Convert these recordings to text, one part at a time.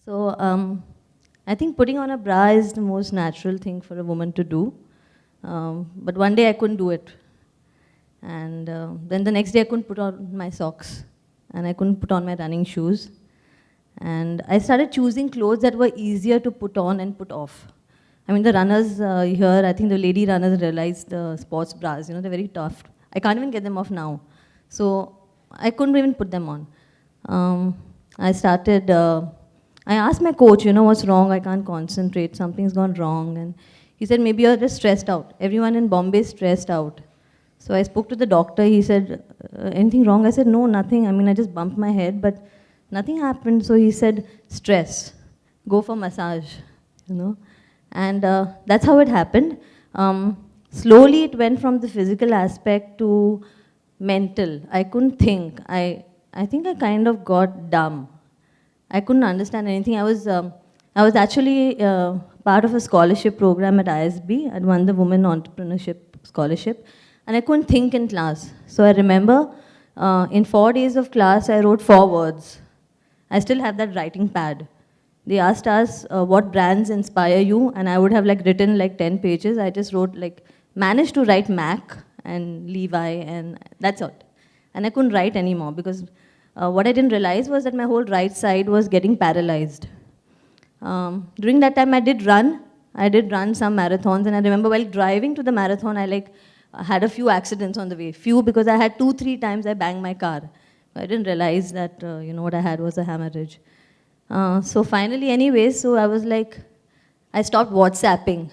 So I think putting on a bra is the most natural thing for a woman to do. But one day I couldn't do it. And then the next day I couldn't put on my socks. And I couldn't put on my running shoes. And I started choosing clothes that were easier to put on and put off. I mean, the runners here, I think the lady runners realized the sports bras, they're very tough. I can't even get them off now. So I couldn't even put them on. I started, I asked my coach, what's wrong? I can't concentrate, something's gone wrong. And he said, maybe you're just stressed out. Everyone in Bombay is stressed out. So I spoke to the doctor, he said, anything wrong? I said, no, nothing. I mean, I just bumped my head, but nothing happened. So he said, stress, go for massage, And that's how it happened. Slowly it went from the physical aspect to mental. I couldn't think. I think I kind of got dumb. I couldn't understand anything. I was actually part of a scholarship program at ISB. I'd won the Women Entrepreneurship Scholarship. And I couldn't think in class. So I remember in 4 days of class, I wrote 4 words. I still have that writing pad. They asked us what brands inspire you, and I would have written 10 pages. I just wrote managed to write Mac and Levi, and that's it. And I couldn't write anymore because what I didn't realize was that my whole right side was getting paralyzed. During that time, I did run some marathons, and I remember while driving to the marathon, I had a few accidents on the way. Few because I had 2-3 times I banged my car. I didn't realize that what I had was a hemorrhage. So finally, anyways, so I was I stopped WhatsApping.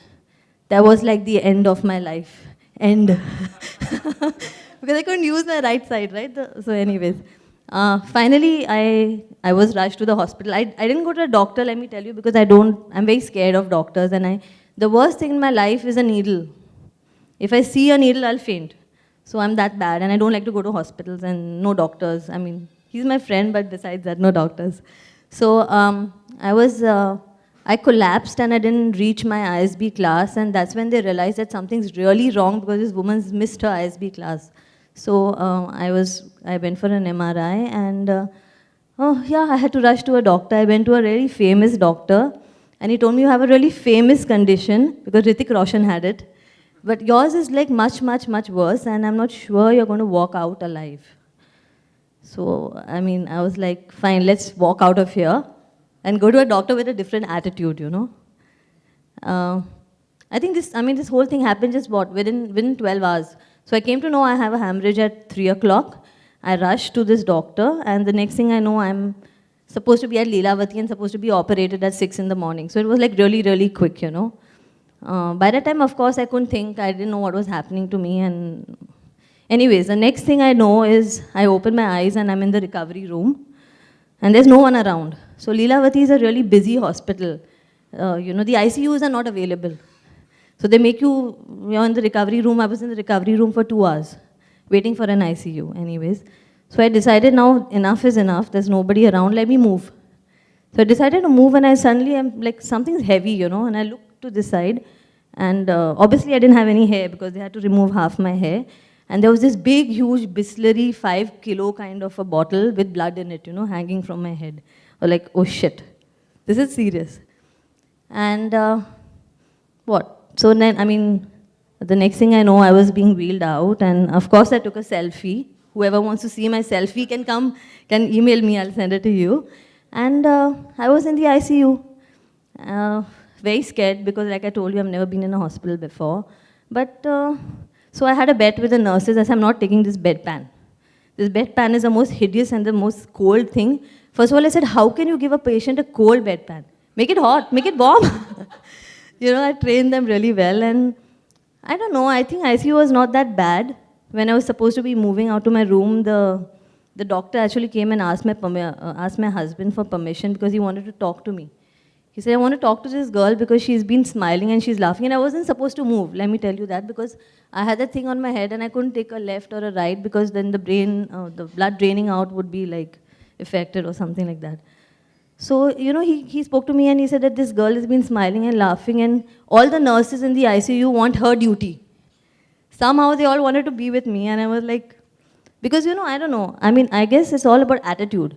That was the end of my life. End. Because I couldn't use my right side, right? So anyways, finally, I was rushed to the hospital. I didn't go to a doctor, let me tell you, because I'm very scared of doctors. And the worst thing in my life is a needle. If I see a needle, I'll faint. So I'm that bad, and I don't like to go to hospitals and no doctors. I mean, he's my friend, but besides that, no doctors. So I collapsed and I didn't reach my ISB class, and that's when they realized that something's really wrong because this woman's missed her ISB class. So I went for an MRI, and I had to rush to a doctor. I went to a really famous doctor, and he told me you have a really famous condition because Hrithik Roshan had it. But yours is much, much, much worse, and I'm not sure you're going to walk out alive. So, I mean, I was fine, let's walk out of here and go to a doctor with a different attitude, I think this whole thing happened just within 12 hours. So I came to know I have a hemorrhage at 3 o'clock. I rushed to this doctor, and the next thing I know, I'm supposed to be at Leelavati and supposed to be operated at 6 in the morning. So it was really, really quick, By that time, of course, I couldn't think. I didn't know what was happening to me. And anyways, the next thing I know is I open my eyes and I'm in the recovery room. And there's no one around. So Leelavati is a really busy hospital. The ICUs are not available. So they make you're in the recovery room. I was in the recovery room for 2 hours, waiting for an ICU. Anyways, so I decided now enough is enough. There's nobody around. Let me move. So I decided to move, and I suddenly am something's heavy, and I looked to this side, and obviously I didn't have any hair because they had to remove half my hair, and there was this big huge Bisleri 5 kilo kind of a bottle with blood in it, hanging from my head. Or oh shit, this is serious. And what? So then, the next thing I know, I was being wheeled out, and of course I took a selfie. Whoever wants to see my selfie can email me, I'll send it to you. And I was in the ICU. Very scared because I told you, I've never been in a hospital before. But, so I had a bet with the nurses as I'm not taking this bedpan. This bedpan is the most hideous and the most cold thing. First of all, I said, how can you give a patient a cold bedpan? Make it hot, make it warm. I trained them really well, and I don't know, I think ICU was not that bad. When I was supposed to be moving out to my room, the doctor actually came and asked my husband for permission because he wanted to talk to me. He said, I want to talk to this girl because she's been smiling and she's laughing, and I wasn't supposed to move, let me tell you that, because I had that thing on my head and I couldn't take a left or a right because then the blood draining out would be affected or something like that. So, he spoke to me and he said that this girl has been smiling and laughing, and all the nurses in the ICU want her duty. Somehow they all wanted to be with me, and I was because I don't know, I guess it's all about attitude.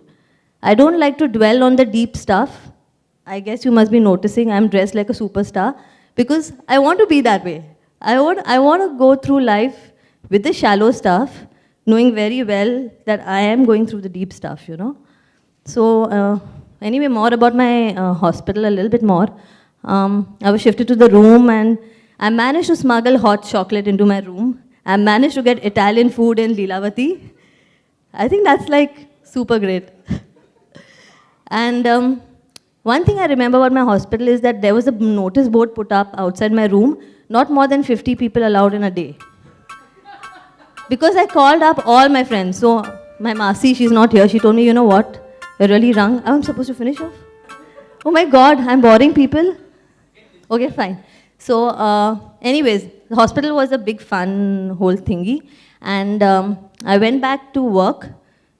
I don't like to dwell on the deep stuff. I guess you must be noticing I'm dressed like a superstar because I want to be that way. I want to go through life with the shallow stuff, knowing very well that I am going through the deep stuff, you know. So anyway, more about my hospital, a little bit more. I was shifted to the room and I managed to smuggle hot chocolate into my room. I managed to get Italian food in Lilavati. I think that's like super great. And one thing I remember about my hospital is that there was a notice board put up outside my room, not more than 50 people allowed in a day. Because I called up all my friends. So my Masi, she's not here, she told me, you know what, you're really wrong. I'm supposed to finish off? Oh my God, I'm boring people? Okay, fine. So anyways, the hospital was a big fun whole thingy. And I went back to work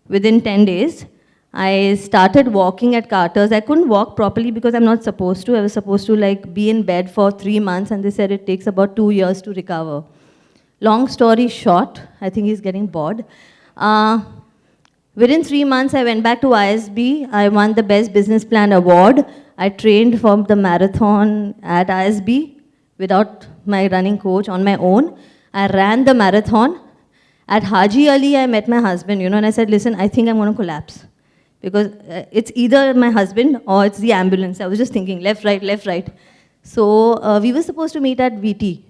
within 10 days. I started walking at Carter's. I couldn't walk properly because I'm not supposed to. I was supposed to like be in bed for 3 months and they said it takes about 2 years to recover. Long story short, I think he's getting bored. Within 3 months, I went back to ISB. I won the Best Business Plan Award. I trained for the marathon at ISB without my running coach on my own. I ran the marathon. At Haji Ali, I met my husband, you know, and I said, listen, I think I'm going to collapse. Because it's either my husband or it's the ambulance. I was just thinking, left, right, left, right. So we were supposed to meet at VT,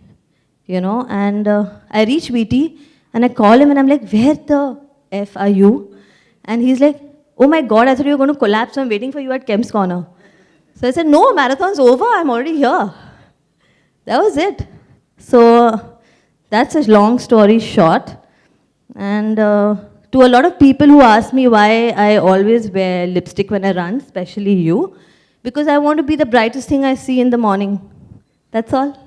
you know, and I reach VT and I call him and I'm like, where the F are you? And he's like, oh my God, I thought you were going to collapse, so I'm waiting for you at Kemp's Corner. So I said, no, marathon's over, I'm already here. That was it. So that's a long story short. And to a lot of people who ask me why I always wear lipstick when I run, especially you, because I want to be the brightest thing I see in the morning. That's all.